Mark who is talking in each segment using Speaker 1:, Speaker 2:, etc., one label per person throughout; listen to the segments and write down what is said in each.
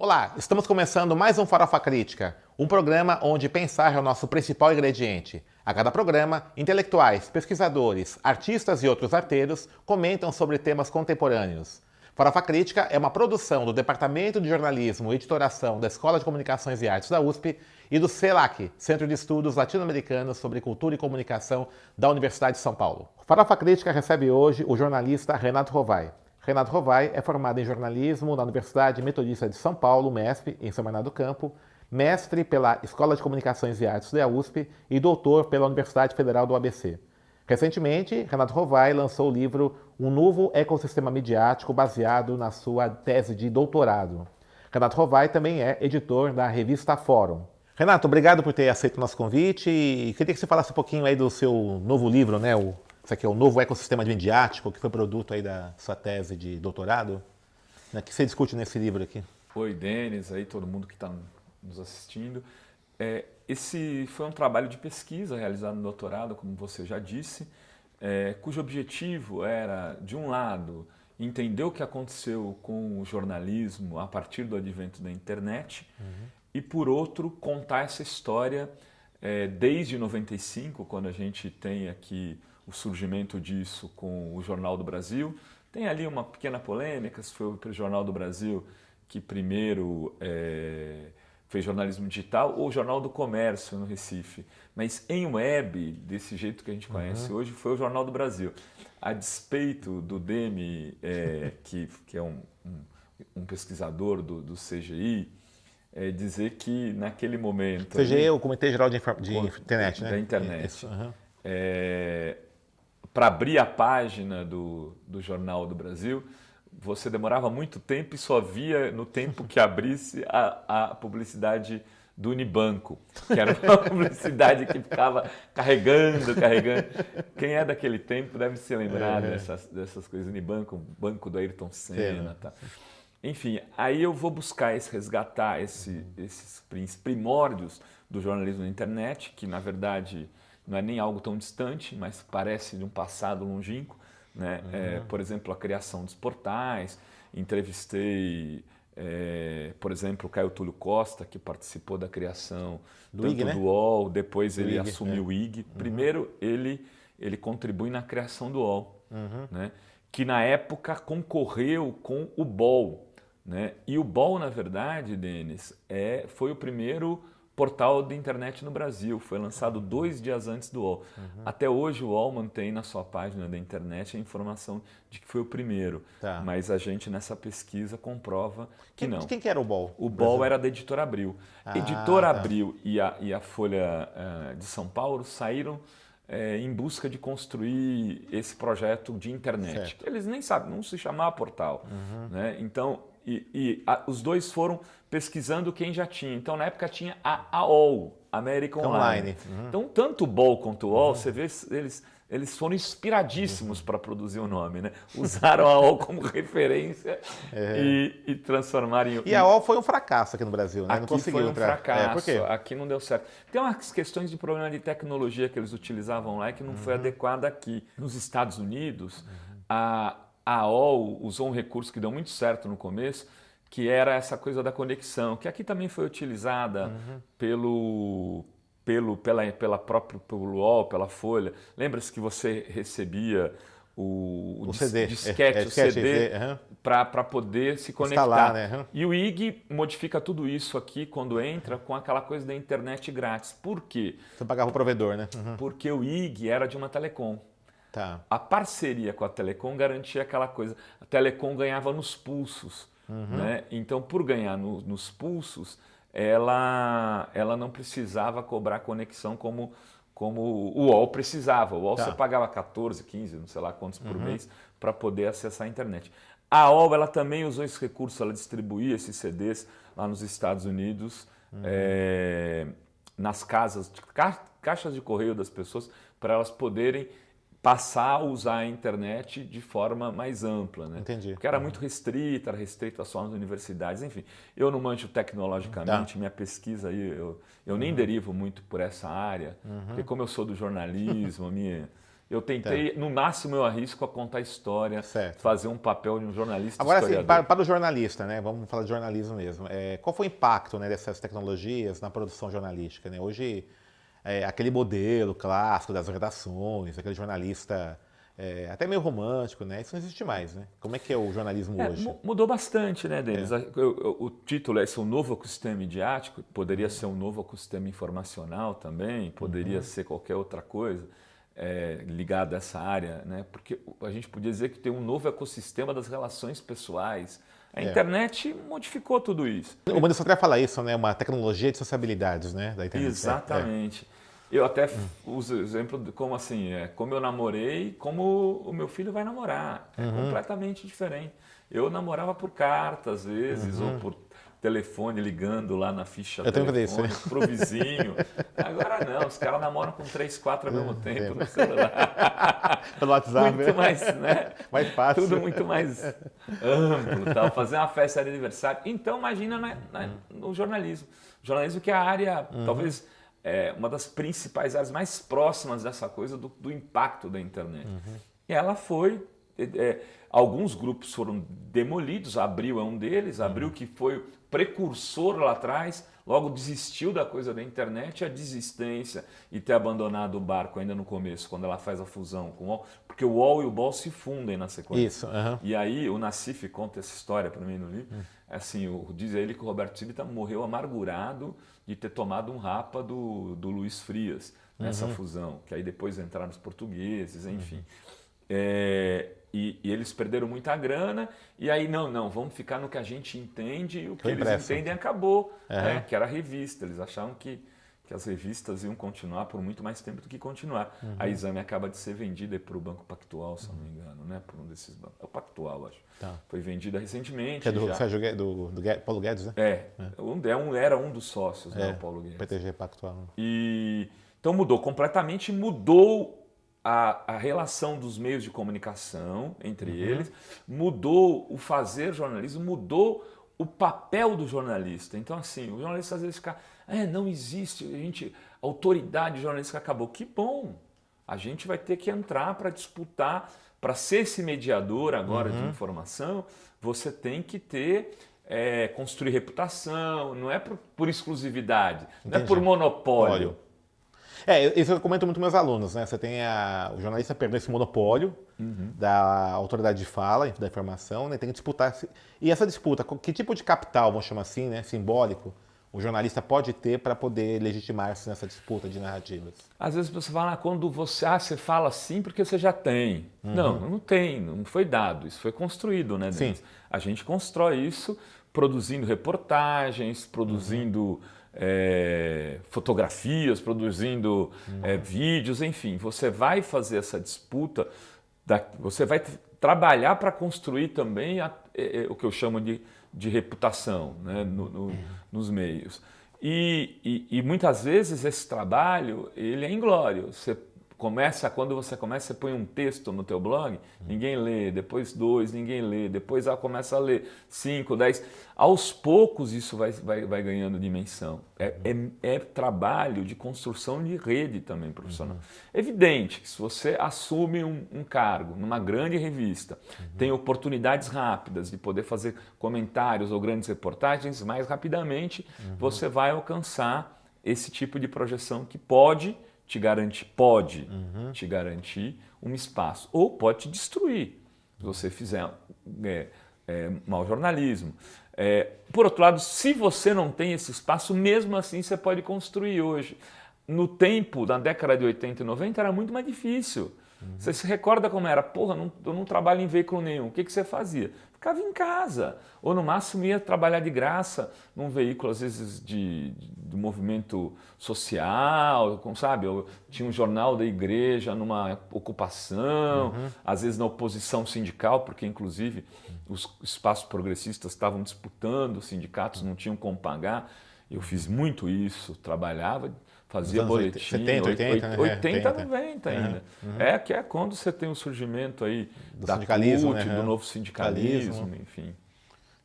Speaker 1: Olá, estamos começando mais um Farofa Crítica, um programa onde pensar é o nosso principal ingrediente. A cada programa, intelectuais, pesquisadores, artistas e outros arteiros comentam sobre temas contemporâneos. Farofa Crítica é uma produção do Departamento de Jornalismo e Editoração da Escola de Comunicações e Artes da USP e do CELAC, Centro de Estudos Latino-Americanos sobre Cultura e Comunicação da Universidade de São Paulo. Farofa Crítica recebe hoje o jornalista Renato Rovai. Renato Rovai é formado em jornalismo na Universidade Metodista de São Paulo, MESP, em São Bernardo do Campo, mestre pela Escola de Comunicações e Artes da USP e doutor pela Universidade Federal do ABC. Recentemente, Renato Rovai lançou o livro Um Novo Ecossistema Midiático, baseado na sua tese de doutorado. Renato Rovai também é editor da revista Fórum. Renato, obrigado por ter aceito o nosso convite e queria que você falasse um pouquinho aí do seu novo livro, né? Isso aqui é o Novo Ecossistema Midiático, que foi produto aí da sua tese de doutorado. O que você discute nesse livro aqui?
Speaker 2: Oi, Denis, aí todo mundo que está nos assistindo. Esse foi um trabalho de pesquisa realizado no doutorado, como você já disse, cujo objetivo era, de um lado, entender o que aconteceu com o jornalismo a partir do advento da internet e, por outro, contar essa história desde 95, quando a gente tem aqui o surgimento disso com o Jornal do Brasil. Tem ali uma pequena polêmica, se foi o Jornal do Brasil que primeiro fez jornalismo digital ou o Jornal do Comércio no Recife. Mas em web, desse jeito que a gente conhece hoje, foi o Jornal do Brasil. A despeito do Demi, que é um pesquisador do CGI, dizer que naquele momento...
Speaker 1: CGI é o Comitê Geral de Internet, né?
Speaker 2: Da internet. Para abrir a página do Jornal do Brasil, você demorava muito tempo e só via no tempo que abrisse a publicidade do Unibanco, que era uma publicidade que ficava carregando. Quem é daquele tempo deve se lembrar dessas coisas. Unibanco, banco do Ayrton Senna. Tá? Enfim, aí eu vou buscar resgatar esses primórdios do jornalismo na internet, que na verdade não é nem algo tão distante, mas parece de um passado longínquo, né? Por exemplo, a criação dos portais. Entrevistei, por exemplo, o Caio Túlio Costa, que participou da criação do UOL, depois ele assumiu o IG. Primeiro, ele contribui na criação do UOL, né? Que na época concorreu com o BOL. Né? E o BOL, na verdade, Denis, foi o primeiro portal de internet no Brasil. Foi lançado 2 dias antes do UOL. Até hoje o UOL mantém na sua página da internet a informação de que foi o primeiro. Tá. Mas a gente nessa pesquisa comprova que não.
Speaker 1: De quem que era o BOL?
Speaker 2: O BOL era da Editora Abril. Editora Abril e a Folha de São Paulo saíram em busca de construir esse projeto de internet. Certo. Eles nem sabem, não se chamava portal. Né? Então, os dois foram pesquisando quem já tinha. Então, na época, tinha a AOL, American Online. Então, tanto o BOL quanto o UOL, você vê, eles foram inspiradíssimos para produzir o nome. Né? Usaram a AOL como referência e transformaram em...
Speaker 1: E a AOL foi um fracasso aqui no Brasil, né?
Speaker 2: Aqui
Speaker 1: não conseguiu
Speaker 2: foi um fracasso,
Speaker 1: por quê?
Speaker 2: Aqui não deu certo. Tem umas questões de problema de tecnologia que eles utilizavam lá que não foi adequada aqui. Nos Estados Unidos, a AOL usou um recurso que deu muito certo no começo, que era essa coisa da conexão, que aqui também foi utilizada pelo UOL, pela Folha. Lembra-se que você recebia o disquete, o CD, para poder se conectar.
Speaker 1: Instalar, né?
Speaker 2: E o IG modifica tudo isso aqui quando entra com aquela coisa da internet grátis. Por quê?
Speaker 1: Você pagava o provedor, né?
Speaker 2: Porque o IG era de uma telecom.
Speaker 1: Tá.
Speaker 2: A parceria com a Telecom garantia aquela coisa. A Telecom ganhava nos pulsos. Né? Então, por ganhar nos pulsos, ela não precisava cobrar conexão como o UOL precisava. O UOL você pagava 14, 15, não sei lá quantos por mês para poder acessar a internet. A UOL ela também usou esse recurso, ela distribuía esses CDs lá nos Estados Unidos, nas caixas de correio das pessoas, para elas poderem passar a usar a internet de forma mais ampla. Né?
Speaker 1: Entendi.
Speaker 2: Porque era muito restrita, era restrita só nas universidades, enfim. Eu não manjo tecnologicamente, minha pesquisa aí, eu nem derivo muito por essa área, porque como eu sou do jornalismo, Eu tentei, no máximo eu arrisco a contar história,
Speaker 1: Certo.
Speaker 2: fazer um papel de um jornalista
Speaker 1: Agora, assim,
Speaker 2: historiador.
Speaker 1: para o jornalista, né? Vamos falar de jornalismo mesmo. Qual foi o impacto, né, dessas tecnologias na produção jornalística, né? Hoje, aquele modelo clássico das redações, aquele jornalista até meio romântico, né? Isso não existe mais, né? Como é que é o jornalismo hoje?
Speaker 2: Mudou bastante, né, Denis? O título é esse, um novo ecossistema midiático, poderia ser um novo ecossistema informacional também, poderia ser qualquer outra coisa ligada a essa área, né? Porque a gente podia dizer que tem um novo ecossistema das relações pessoais. A internet modificou tudo isso.
Speaker 1: O Mano até fala isso, né? Uma tecnologia de sociabilidades, né? Da internet.
Speaker 2: Exatamente. Eu até uso o exemplo de como assim, como eu namorei, como o meu filho vai namorar. É completamente diferente. Eu namorava por carta, às vezes, ou por telefone, ligando lá na ficha
Speaker 1: Eu
Speaker 2: telefone
Speaker 1: isso, né?
Speaker 2: pro vizinho. Agora não, os caras namoram com 3, 4 ao mesmo tempo no celular.
Speaker 1: Pelo WhatsApp.
Speaker 2: Muito mais, né?
Speaker 1: Mais fácil.
Speaker 2: Tudo muito mais amplo, tal. Fazer uma festa de aniversário. Então, imagina no jornalismo. Jornalismo que é a área, talvez, uma das principais áreas mais próximas dessa coisa do impacto da internet. E ela foi... alguns grupos foram demolidos, Abril é um deles, Abril que foi precursor lá atrás, logo desistiu da coisa da internet, a desistência e ter abandonado o barco ainda no começo, quando ela faz a fusão com o UOL, porque o UOL e o BOL se fundem na sequência.
Speaker 1: Isso.
Speaker 2: E aí o Nassif conta essa história para mim no livro, assim, diz ele que o Roberto Civita morreu amargurado de ter tomado um rapa do Luiz Frias nessa fusão, que aí depois entraram os portugueses, enfim. E eles perderam muita grana, e aí não, vamos ficar no que a gente entende, e o que eles entendem acabou, que era a revista. Eles achavam que as revistas iam continuar por muito mais tempo do que continuar. A Exame acaba de ser vendida para o Banco Pactual, se eu não me engano, né? Por um desses bancos. É o Pactual, acho. Tá. Foi vendida recentemente.
Speaker 1: Que é do Paulo Guedes, né?
Speaker 2: Era um dos sócios, né? O Paulo Guedes.
Speaker 1: PTG Pactual.
Speaker 2: Então mudou completamente, mudou a relação dos meios de comunicação entre eles, mudou o fazer jornalismo, mudou o papel do jornalista. Então, assim, o jornalista às vezes fica, não existe, a autoridade jornalística acabou. Que bom! A gente vai ter que entrar para disputar, para ser esse mediador agora de informação, você tem que construir reputação, não é por exclusividade, não é por monopólio.
Speaker 1: Isso eu comento muito com meus alunos, né? Você tem o jornalista perdeu esse monopólio da autoridade de fala, da informação, né? Tem que disputar. E essa disputa, que tipo de capital, vamos chamar assim, né? Simbólico, o jornalista pode ter para poder legitimar-se nessa disputa de narrativas?
Speaker 2: Às vezes você fala, quando você fala assim porque você já tem. Não tem, não foi dado, isso foi construído, né, Denis? A gente constrói isso produzindo reportagens, produzindo... fotografias, produzindo vídeos, enfim, você vai fazer essa disputa, você vai trabalhar para construir também o que eu chamo de reputação, né, nos meios. E muitas vezes esse trabalho ele é inglório. Quando você começa, você põe um texto no teu blog, ninguém lê, depois 2, ninguém lê, depois começa a ler 5, 10. Aos poucos isso vai ganhando dimensão. É trabalho de construção de rede também profissional. Evidente que se você assume um cargo numa grande revista, tem oportunidades rápidas de poder fazer comentários ou grandes reportagens, mais rapidamente você vai alcançar esse tipo de projeção que pode te garantir um espaço, ou pode te destruir se você fizer mau jornalismo. Por outro lado, se você não tem esse espaço, mesmo assim você pode construir hoje. No tempo, na década de 80 e 90, era muito mais difícil. Você se recorda como era? Eu não trabalho em veículo nenhum. O que você fazia? Ficava em casa, ou no máximo ia trabalhar de graça num veículo, às vezes, de movimento social, sabe? Eu tinha um jornal da igreja numa ocupação, às vezes na oposição sindical, porque, inclusive, os espaços progressistas estavam disputando, os sindicatos não tinham como pagar. Eu fiz muito isso, trabalhava, fazia boletim.
Speaker 1: 70, 80,
Speaker 2: 80, 90 ainda. Que é quando você tem o surgimento aí
Speaker 1: do
Speaker 2: da
Speaker 1: sindicalismo,
Speaker 2: CUT, do novo sindicalismo, enfim.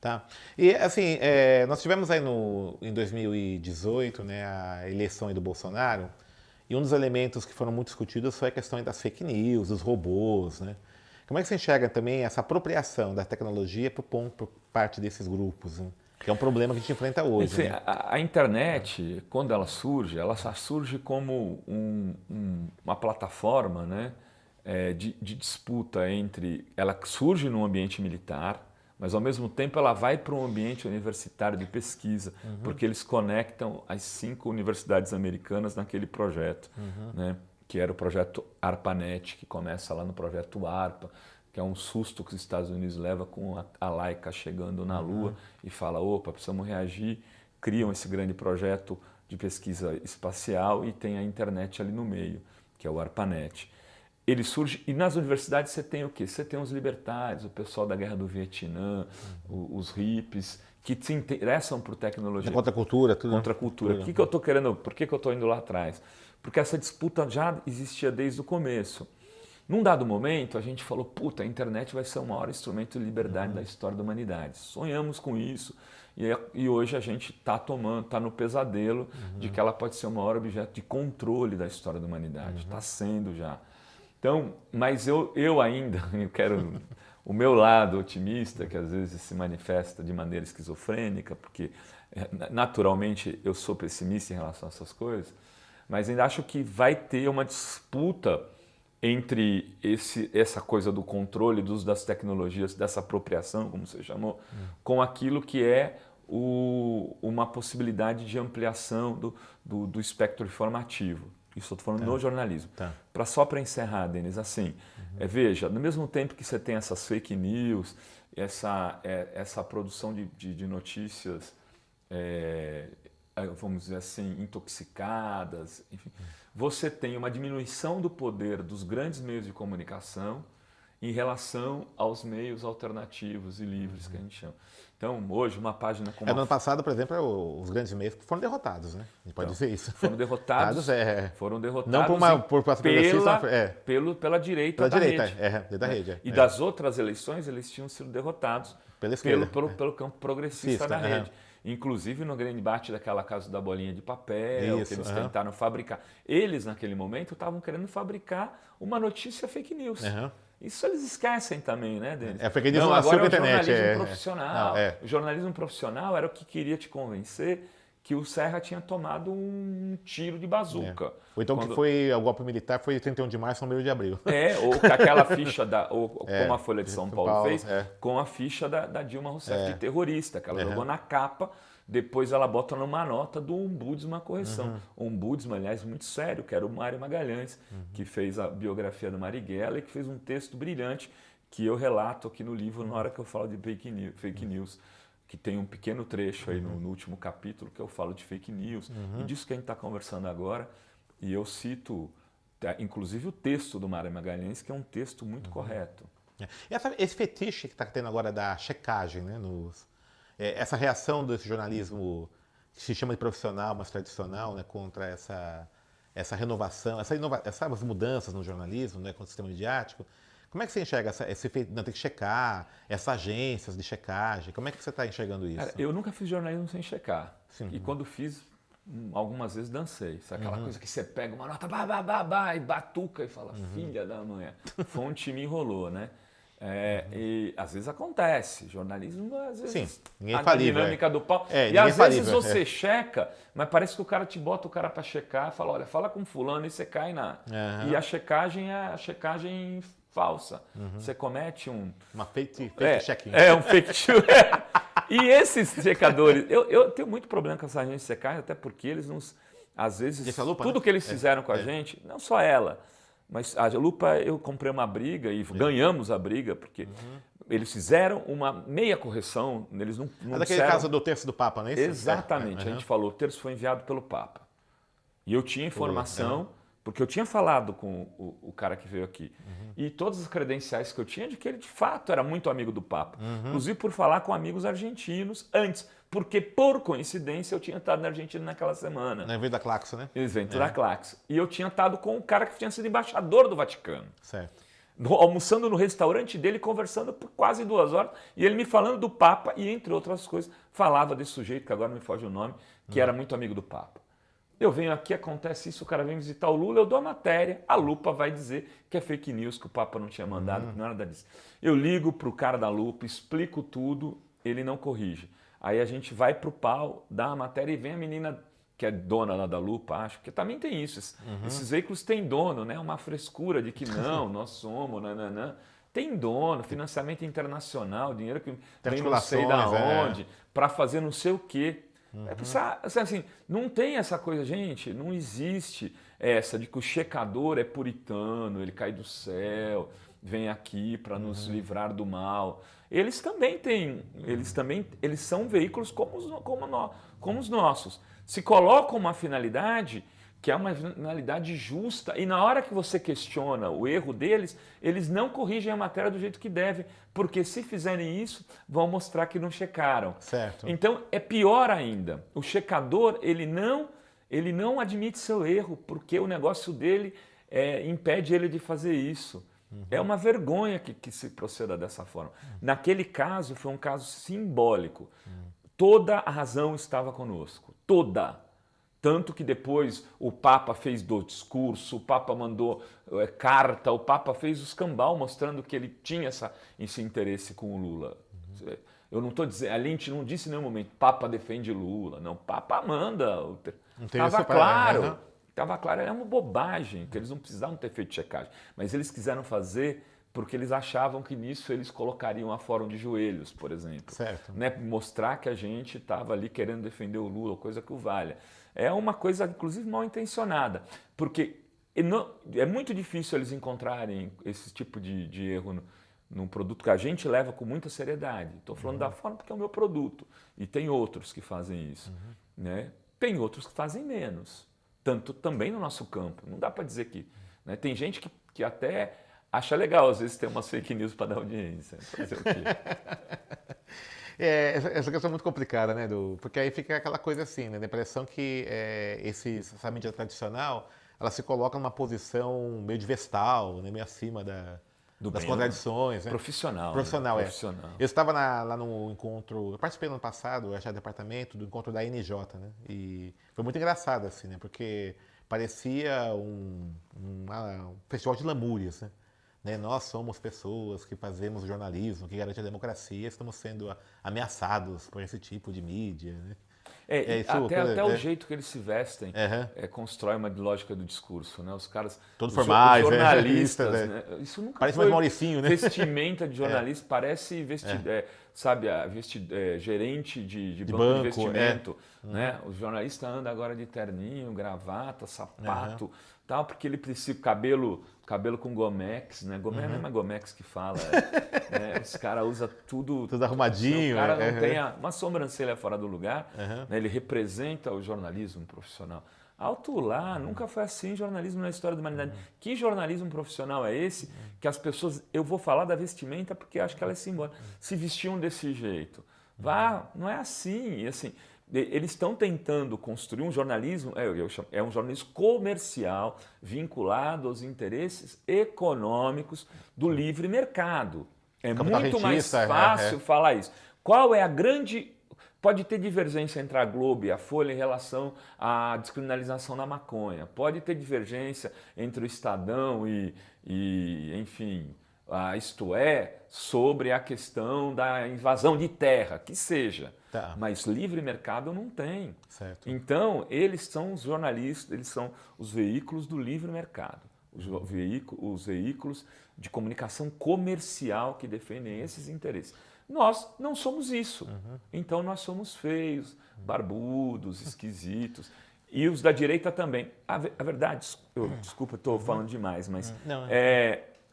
Speaker 1: Tá. E assim, nós tivemos aí em 2018, né, a eleição aí do Bolsonaro, E um dos elementos que foram muito discutidos foi a questão das fake news, dos robôs, né? Como é que você enxerga também essa apropriação da tecnologia por parte desses grupos, né? Que é um problema que a gente enfrenta hoje.
Speaker 2: Assim,
Speaker 1: né?
Speaker 2: a internet, quando ela surge como uma plataforma, né, de disputa entre... Ela surge no ambiente militar, mas ao mesmo tempo ela vai para um ambiente universitário de pesquisa, porque eles conectam as 5 universidades americanas naquele projeto, né, que era o projeto ARPANET, que começa lá no projeto ARPA, que é um susto que os Estados Unidos leva com a Laika chegando na Lua e fala, opa, precisamos reagir, criam esse grande projeto de pesquisa espacial e tem a internet ali no meio, que é o ARPANET. Ele surge, e nas universidades você tem o quê? Você tem os libertários, o pessoal da Guerra do Vietnã, os hippies, que se interessam por tecnologia.
Speaker 1: Contra a cultura, tudo.
Speaker 2: Contra a cultura. Por que eu estou querendo, por que eu estou indo lá atrás? Porque essa disputa já existia desde o começo. Num dado momento, a gente falou, puta, a internet vai ser o maior instrumento de liberdade da história da humanidade. Sonhamos com isso e hoje a gente está no pesadelo de que ela pode ser o maior objeto de controle da história da humanidade. Está sendo já. Então, mas eu ainda eu quero o meu lado otimista, que às vezes se manifesta de maneira esquizofrênica, porque naturalmente eu sou pessimista em relação a essas coisas, mas ainda acho que vai ter uma disputa entre essa coisa do controle das tecnologias, dessa apropriação, como você chamou, com aquilo que é uma possibilidade de ampliação do espectro informativo. Isso eu estou falando no jornalismo. Só para encerrar, Denis, assim, veja, no mesmo tempo que você tem essas fake news, essa produção de notícias, vamos dizer assim, intoxicadas, enfim, você tem uma diminuição do poder dos grandes meios de comunicação em relação aos meios alternativos e livres que a gente chama. Então, hoje, uma página como...
Speaker 1: No ano passado, por exemplo, os grandes meios foram derrotados, né? A gente pode dizer isso.
Speaker 2: Foram derrotados.
Speaker 1: Foram derrotados
Speaker 2: Não pela direita da
Speaker 1: direita,
Speaker 2: rede.
Speaker 1: Da rede.
Speaker 2: E das outras eleições, eles tinham sido derrotados pelo campo progressista da rede. Inclusive no grande debate daquela casa da bolinha de papel, que eles tentaram fabricar. Eles, naquele momento, estavam querendo fabricar uma notícia fake news. Isso eles esquecem também, né, Denis?
Speaker 1: Porque eles não agora é o
Speaker 2: jornalismo profissional. O jornalismo profissional era o que queria te convencer que o Serra tinha tomado um tiro de bazuca.
Speaker 1: Ou então que foi o golpe militar, foi 31 de março ou 1º de abril.
Speaker 2: Ou com aquela ficha, como a Folha de São Paulo fez, com a ficha da Dilma Rousseff de terrorista, que ela jogou na capa, depois ela bota numa nota do Ombudsman a correção. Um Ombudsman, aliás, muito sério, que era o Mário Magalhães, que fez a biografia do Marighella e que fez um texto brilhante que eu relato aqui no livro na hora que eu falo de fake news. Que tem um pequeno trecho aí no último capítulo que eu falo de fake news e disso que a gente está conversando agora. E eu cito, inclusive, o texto do Mário Magalhães, que é um texto muito correto.
Speaker 1: Esse fetiche que está tendo agora da checagem, né, essa reação desse jornalismo que se chama de profissional, mas tradicional, né, contra essa renovação, essas mudanças no jornalismo, né, com o sistema midiático. Como é que você enxerga esse efeito? Não, tem que checar, essas agências de checagem. Como é que você está enxergando isso?
Speaker 2: Cara, eu nunca fiz jornalismo sem checar. E quando fiz, algumas vezes dancei. Sabe aquela coisa que você pega uma nota, e batuca e fala, filha da mãe. Fonte me enrolou, né? E às vezes acontece. Jornalismo, às vezes,
Speaker 1: ninguém é falível,
Speaker 2: dinâmica do pau.
Speaker 1: E
Speaker 2: às vezes você checa, mas parece que o cara te bota o cara para checar, fala, olha, fala com fulano e você cai na... E a checagem é a checagem falsa. Você comete
Speaker 1: uma fake check-in.
Speaker 2: Um fake check. E esses checadores, eu tenho muito problema com essa agência de checagem, até porque eles nos, às vezes, tudo que eles fizeram com a gente, não só ela, mas a Lupa, eu comprei uma briga e ganhamos a briga, porque eles fizeram uma meia correção, eles não
Speaker 1: daquele
Speaker 2: disseram...
Speaker 1: caso do terço do Papa, não é isso?
Speaker 2: Exatamente, a gente falou, o terço foi enviado pelo Papa. E eu tinha informação... Porque eu tinha falado com o cara que veio aqui. E todas as credenciais que eu tinha de que ele, de fato, era muito amigo do Papa. Inclusive por falar com amigos argentinos antes. Porque, por coincidência, eu tinha estado na Argentina naquela semana.
Speaker 1: No evento da Claxo, né?
Speaker 2: Evento da Claxo. E eu tinha estado com o cara que tinha sido embaixador do Vaticano.
Speaker 1: Certo.
Speaker 2: Almoçando no restaurante dele, conversando por quase 2 horas. E ele me falando do Papa e, entre outras coisas, falava desse sujeito, que agora não me foge o nome, que era muito amigo do Papa. Eu venho aqui, acontece isso, o cara vem visitar o Lula, eu dou a matéria, a Lupa vai dizer que é fake news, que o Papa não tinha mandado, que não era nada disso. Eu ligo pro cara da Lupa, explico tudo, ele não corrige. Aí a gente vai pro pau, dá a matéria e vem a menina que é dona lá da Lupa, acho, porque também tem isso. Esses veículos têm dono, né? Uma frescura de que não, nós somos, nananã. Tem dono, financiamento internacional, dinheiro que vem não sei da onde, para fazer não sei o quê. Assim, não tem essa coisa, gente, não existe essa de que o checador é puritano, ele cai do céu, vem aqui para nos livrar do mal. Eles também têm, eles são veículos como os nossos. Se colocam uma finalidade que é uma finalidade justa, e na hora que você questiona o erro deles, eles não corrigem a matéria do jeito que deve, porque se fizerem isso, vão mostrar que não checaram.
Speaker 1: Certo.
Speaker 2: Então é pior ainda. O checador, ele não admite seu erro, porque o negócio dele impede ele de fazer isso. É uma vergonha que se proceda dessa forma. Naquele caso, foi um caso simbólico. Toda a razão estava conosco. Toda. Tanto que depois o Papa fez do discurso, o Papa mandou carta, o Papa fez o escambau mostrando que ele tinha esse interesse com o Lula. Eu não estou dizendo, a gente não disse em nenhum momento, Papa defende Lula. Não, Papa manda. Estava claro. Estava claro, era uma bobagem, que eles não precisavam ter feito checagem. Mas eles quiseram fazer porque eles achavam que nisso eles colocariam a Fórum de Joelhos, por exemplo.
Speaker 1: Certo.
Speaker 2: Né? Mostrar que a gente estava ali querendo defender o Lula, coisa que o valha. É uma coisa, inclusive, mal intencionada, porque é muito difícil eles encontrarem esse tipo de erro num produto que a gente leva com muita seriedade. Estou falando da forma porque é o meu produto. E tem outros que fazem isso. Né? Tem outros que fazem menos. Tanto também no nosso campo. Não dá para dizer que... Né? Tem gente que até acha legal, às vezes, ter umas fake news para dar audiência. Fazer o quê?
Speaker 1: Essa questão é muito complicada, né, porque aí fica aquela coisa assim, né, a impressão que essa mídia tradicional, ela se coloca numa posição meio de vestal, né, meio acima das contradições. Né?
Speaker 2: Profissional.
Speaker 1: Profissional,
Speaker 2: né?
Speaker 1: é.
Speaker 2: Profissional.
Speaker 1: Eu estava lá no encontro, eu participei no ano passado, eu achei departamento do encontro da NJ, né, e foi muito engraçado, assim, né, porque parecia um festival de lamúrias, né? Nós somos pessoas que fazemos jornalismo, que garante a democracia, estamos sendo ameaçados por esse tipo de mídia. Né?
Speaker 2: Até o jeito que eles se vestem constrói uma lógica do discurso. Né? Os caras,
Speaker 1: todos formais,
Speaker 2: jornalistas, né? Isso nunca
Speaker 1: parece
Speaker 2: foi
Speaker 1: mais Mauricinho, né?
Speaker 2: Vestimenta de jornalista, parece gerente de banco de investimento. Né? O jornalista anda agora de terninho, gravata, sapato, tal, porque ele precisa cabelo com Gomex, né? Gomex não é mais Gomex que fala. Né? Os caras usam tudo
Speaker 1: arrumadinho.
Speaker 2: O cara não tem uma sobrancelha fora do lugar. Né? Ele representa o jornalismo profissional. Alto lá, nunca foi assim jornalismo na história da humanidade. Que jornalismo profissional é esse que as pessoas... Eu vou falar da vestimenta porque acho que ela é simbólica. Se vestiam desse jeito. Não é assim. E assim... Eles estão tentando construir um jornalismo, é um jornalismo comercial vinculado aos interesses econômicos do livre mercado. É muito mais fácil falar isso. Qual é a grande... Pode ter divergência entre a Globo e a Folha em relação à descriminalização da maconha. Pode ter divergência entre o Estadão enfim... Isto é, sobre a questão da invasão de terra, que seja.
Speaker 1: Tá.
Speaker 2: Mas livre mercado não tem.
Speaker 1: Certo.
Speaker 2: Então, eles são os jornalistas, eles são os veículos do livre mercado. Os veículos de comunicação comercial que defendem esses interesses. Nós não somos isso. Então, nós somos feios, barbudos, esquisitos. E os da direita também. A verdade, desculpa, estou falando demais, mas...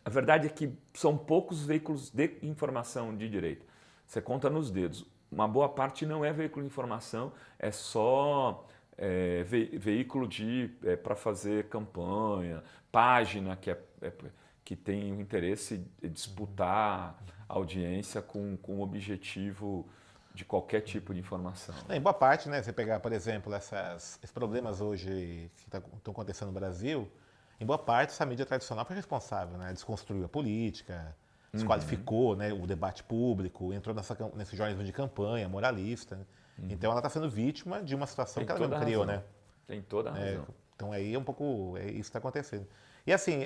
Speaker 2: A verdade é que são poucos veículos de informação de direita. Você conta nos dedos. Uma boa parte não é veículo de informação, é só veículo para fazer campanha, página que tem o interesse de disputar audiência com o objetivo de qualquer tipo de informação.
Speaker 1: Em boa parte, né? Você pegar, por exemplo, esses problemas hoje que estão acontecendo no Brasil, em boa parte, essa mídia tradicional foi responsável, né? Desconstruiu a política, desqualificou, né, o debate público, entrou nesse jornalismo de campanha, moralista. Né? Então ela está sendo vítima de uma situação que ela mesmo criou, né?
Speaker 2: Tem toda a razão.
Speaker 1: Então aí é um pouco isso que está acontecendo. E assim,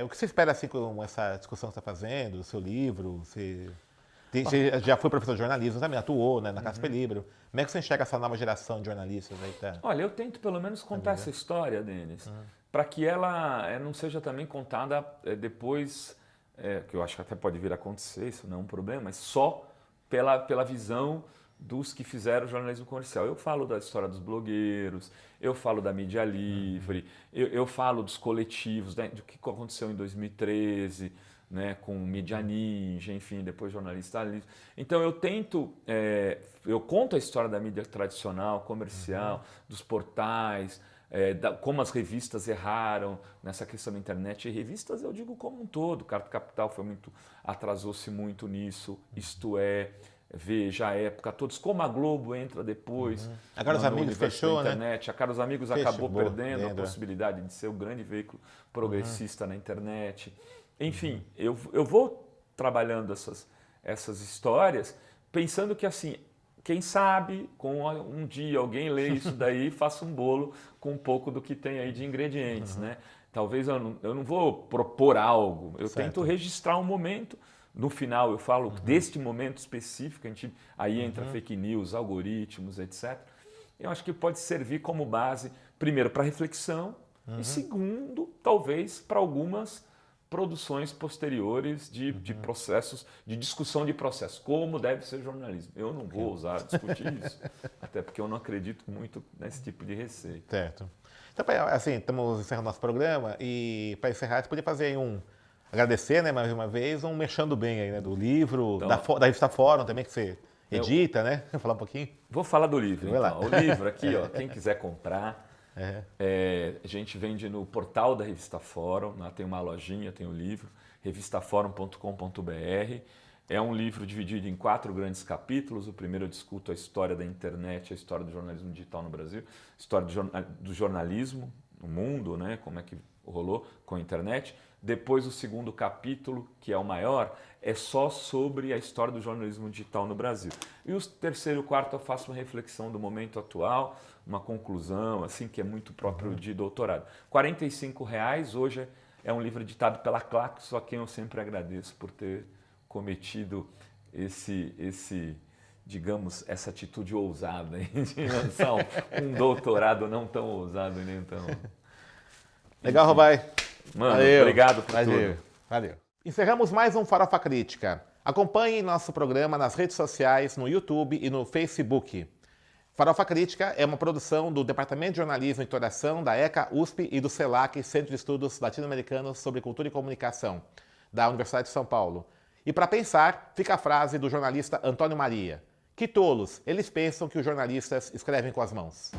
Speaker 1: o que você espera assim, com essa discussão que você está fazendo, o seu livro? Você já foi professor de jornalismo, também atuou, né, na Casper Libero. Como é que você enxerga essa nova geração de jornalistas aí?
Speaker 2: Olha, eu tento pelo menos contar essa história, Denis, para que ela não seja também contada depois, que eu acho que até pode vir a acontecer, isso não é um problema, mas só pela visão dos que fizeram jornalismo comercial. Eu falo da história dos blogueiros, eu falo da mídia livre, eu falo dos coletivos, né, do que aconteceu em 2013, né, com mídia ninja, enfim, depois jornalista livre. Então eu tento, eu conto a história da mídia tradicional, comercial, dos portais, como as revistas erraram nessa questão da internet. E revistas eu digo como um todo, Carta Capital atrasou-se muito nisso, Isto É, Veja, a Época, todos, como a Globo entra depois.
Speaker 1: A Caros Amigos fechou,
Speaker 2: internet. A Caros Amigos acabou perdendo a
Speaker 1: lembra.
Speaker 2: possibilidade de ser o grande veículo progressista na internet. Enfim, eu vou trabalhando essas histórias pensando que, assim, quem sabe, com um dia alguém lê isso daí e faça um bolo com um pouco do que tem aí de ingredientes, né? Talvez eu não vou propor algo, eu tento registrar um momento. No final eu falo deste momento específico, aí entra fake news, algoritmos, etc. Eu acho que pode servir como base, primeiro, para reflexão e segundo, talvez, para algumas produções posteriores de processos, de discussão de processos, como deve ser jornalismo. Eu não vou ousar discutir isso, até porque eu não acredito muito nesse tipo de receita.
Speaker 1: Certo. Então, assim, estamos encerrando nosso programa e para encerrar, você podia fazer aí agradecer, né, mais uma vez, mexendo bem aí, né, do livro, então, da revista Fórum também, que você edita, né? Vou falar um pouquinho.
Speaker 2: Vou falar do livro, então. O livro aqui, ó, quem quiser comprar, a gente vende no portal da Revista Fórum, lá tem uma lojinha, tem o livro, revistaforum.com.br. É um livro dividido em 4 grandes capítulos. O primeiro eu discuto a história da internet, a história do jornalismo digital no Brasil, a história do jornalismo no mundo, né, como é que rolou com a internet. Depois o segundo capítulo, que é o maior, é só sobre a história do jornalismo digital no Brasil. E o terceiro e o quarto eu faço uma reflexão do momento atual, uma conclusão, assim, que é muito próprio de doutorado. R$ 45,00, hoje é um livro editado pela Claxo, a quem eu sempre agradeço por ter cometido digamos, essa atitude ousada de lançar um doutorado não tão ousado e nem tão...
Speaker 1: Legal, Robai.
Speaker 2: Mano, obrigado por tudo.
Speaker 1: Valeu. Encerramos mais um Farofa Crítica. Acompanhe nosso programa nas redes sociais, no YouTube e no Facebook. Farofa Crítica é uma produção do Departamento de Jornalismo e Editoração da ECA USP e do CELAC, Centro de Estudos Latino-Americanos sobre Cultura e Comunicação, da Universidade de São Paulo. E para pensar, fica a frase do jornalista Antônio Maria. Que tolos, eles pensam que os jornalistas escrevem com as mãos.